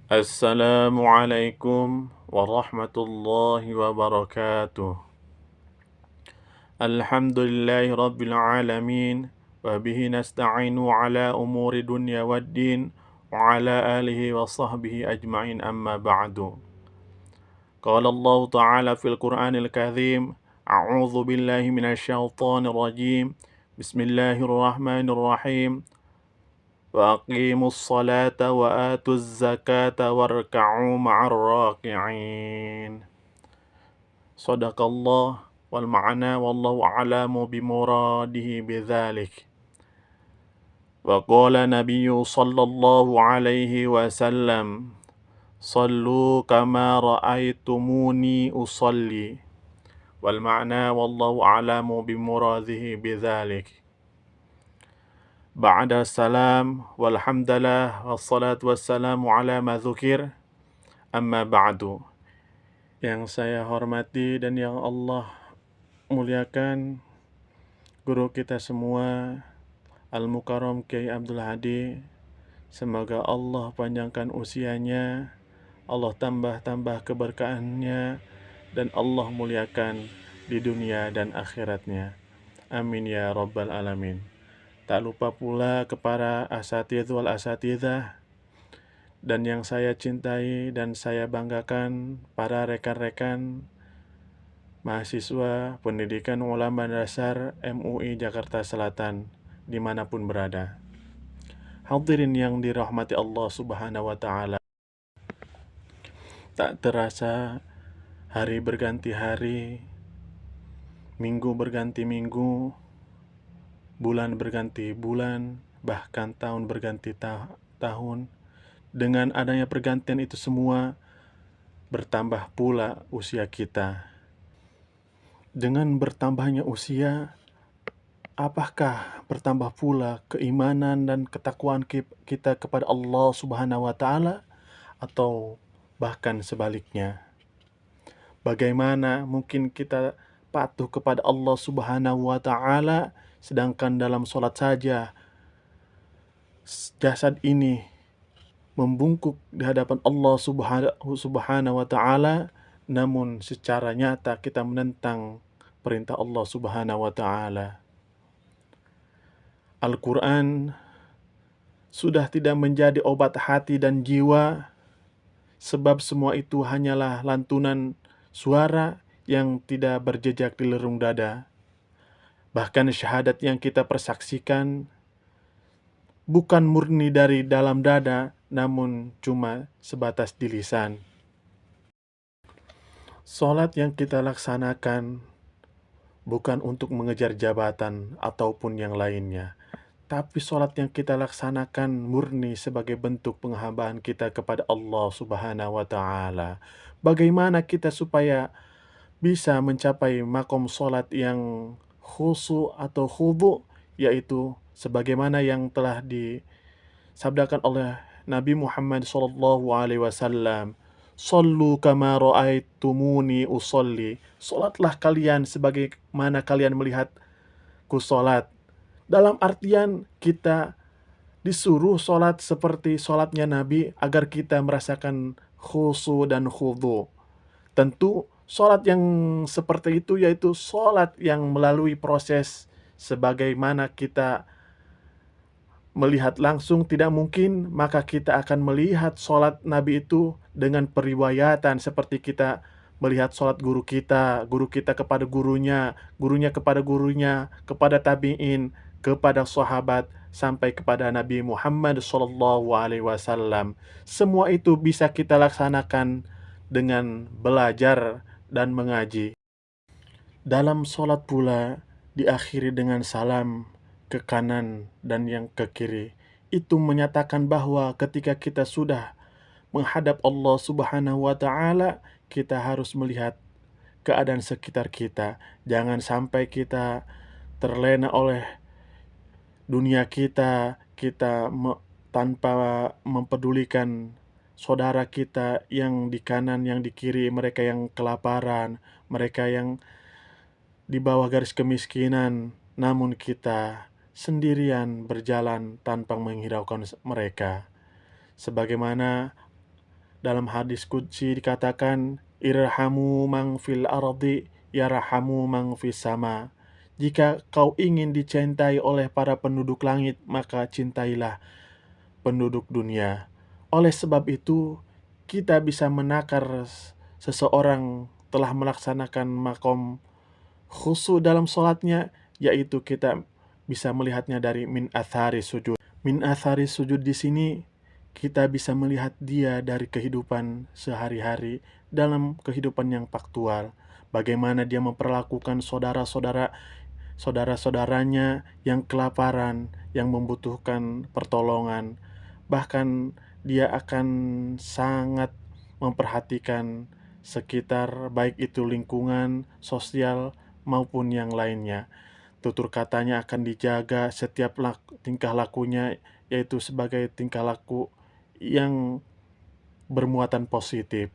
Assalamualaikum warahmatullahi wabarakatuh. Alhamdulillahi rabbil alamin wa bihi nasta'inu ala umuri dunya waddin wa ala alihi wa sahbihi ajma'in amma ba'du. Qala Allah ta'ala fil Qur'anil karim, a'udzu billahi minasyaitonir rajim. Bismillahirrahmanirrahim. وأقيموا الصلاة وآتوا الزكاة واركعوا مع الراكعين. صدق الله والمعنى والله أعلم بمراده بذلك. وقال النبي صلى الله عليه وسلم صلوا كما رأيتموني أصلي. والمعنى والله أعلم بمراده بذلك. Ba'da salam walhamdulillah wassalatu wassalamu ala ma dzukir, amma ba'du. Yang saya hormati dan yang Allah muliakan, guru kita semua Al-Mukarram Kiai Abdul Hadi, semoga Allah panjangkan usianya, Allah tambah keberkahannya, dan Allah muliakan di dunia dan akhiratnya. Amin ya rabbal alamin. Tak lupa pula kepada asatidz wal asatidzah dan yang saya cintai dan saya banggakan, para rekan-rekan mahasiswa pendidikan ulama dasar MUI Jakarta Selatan dimanapun berada. Hadirin yang dirahmati Allah Subhanahu wa Ta'ala, tak terasa hari berganti hari, minggu berganti minggu, bulan berganti bulan, bahkan tahun berganti tahun. Dengan adanya pergantian itu semua, bertambah pula usia kita. Dengan bertambahnya usia, apakah bertambah pula keimanan dan ketakwaan kita kepada Allah Subhanahu wa Ta'ala, atau bahkan sebaliknya? Bagaimana mungkin kita patuh kepada Allah Subhanahu wa Ta'ala, sedangkan dalam sholat saja jasad ini membungkuk di hadapan Allah Subhanahu wa Ta'ala, namun secara nyata kita menentang perintah Allah Subhanahu wa Ta'ala. Al-Quran sudah tidak menjadi obat hati dan jiwa, sebab semua itu hanyalah lantunan suara yang tidak berjejak di lerung dada. Bahkan syahadat yang kita persaksikan bukan murni dari dalam dada, namun cuma sebatas di lisan. Salat yang kita laksanakan bukan untuk mengejar jabatan ataupun yang lainnya, tapi salat yang kita laksanakan murni sebagai bentuk penghambaan kita kepada Allah Subhanahu wa Ta'ala. Bagaimana kita supaya bisa mencapai makom salat yang khusu atau khudu, yaitu sebagaimana yang telah disabdakan oleh Nabi Muhammad SAW, "Shallu kama ra'aitumuni usolli." Salatlah kalian sebagaimana kalian melihatku salat. Dalam artian kita disuruh salat seperti salatnya Nabi agar kita merasakan khusu dan khudu. Tentu salat yang seperti itu yaitu salat yang melalui proses sebagaimana kita melihat langsung tidak mungkin, maka kita akan melihat salat Nabi itu dengan periwayatan seperti kita melihat salat guru kita kepada gurunya, gurunya kepada gurunya, kepada tabi'in, kepada sahabat, sampai kepada Nabi Muhammad SAW. Semua itu bisa kita laksanakan dengan belajar dan mengaji. Dalam sholat pula diakhiri dengan salam ke kanan dan yang ke kiri. Itu menyatakan bahwa ketika kita sudah menghadap Allah Subhanahu wa Ta'ala, kita harus melihat keadaan sekitar kita. Jangan sampai kita terlena oleh dunia kita tanpa mempedulikan saudara kita yang di kanan, yang di kiri, mereka yang kelaparan, mereka yang di bawah garis kemiskinan, namun kita sendirian berjalan tanpa menghiraukan mereka. Sebagaimana Dalam hadis qudsi dikatakan, irhamu man fil ardi yarhamu man fis sama. Jika kau ingin dicintai oleh para penduduk langit, maka cintailah penduduk dunia. Oleh sebab itu, kita bisa menakar seseorang telah melaksanakan makom khusyuk dalam sholatnya, yaitu kita bisa melihatnya dari min athari sujud. Min athari sujud di sini kita bisa melihat dia dari kehidupan sehari-hari, dalam kehidupan yang faktual. Bagaimana dia memperlakukan saudara-saudaranya yang kelaparan, yang membutuhkan pertolongan. Bahkan dia akan sangat memperhatikan sekitar, baik itu lingkungan, sosial, maupun yang lainnya. Tutur katanya akan dijaga, setiap tingkah lakunya yaitu sebagai tingkah laku yang bermuatan positif.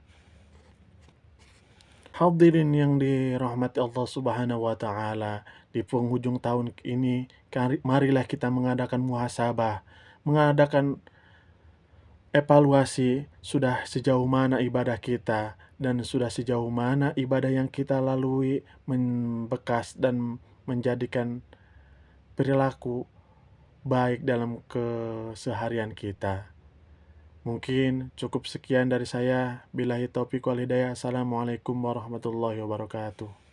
Hadirin yang dirahmati Allah Subhanahu wa taala, di penghujung tahun ini marilah kita mengadakan muhasabah, mengadakan evaluasi sudah sejauh mana ibadah kita dan sudah sejauh mana ibadah yang kita lalui membekas dan menjadikan perilaku baik dalam keseharian kita. Mungkin cukup sekian dari saya. Billahi taufiq wal hidayah. Assalamualaikum warahmatullahi wabarakatuh.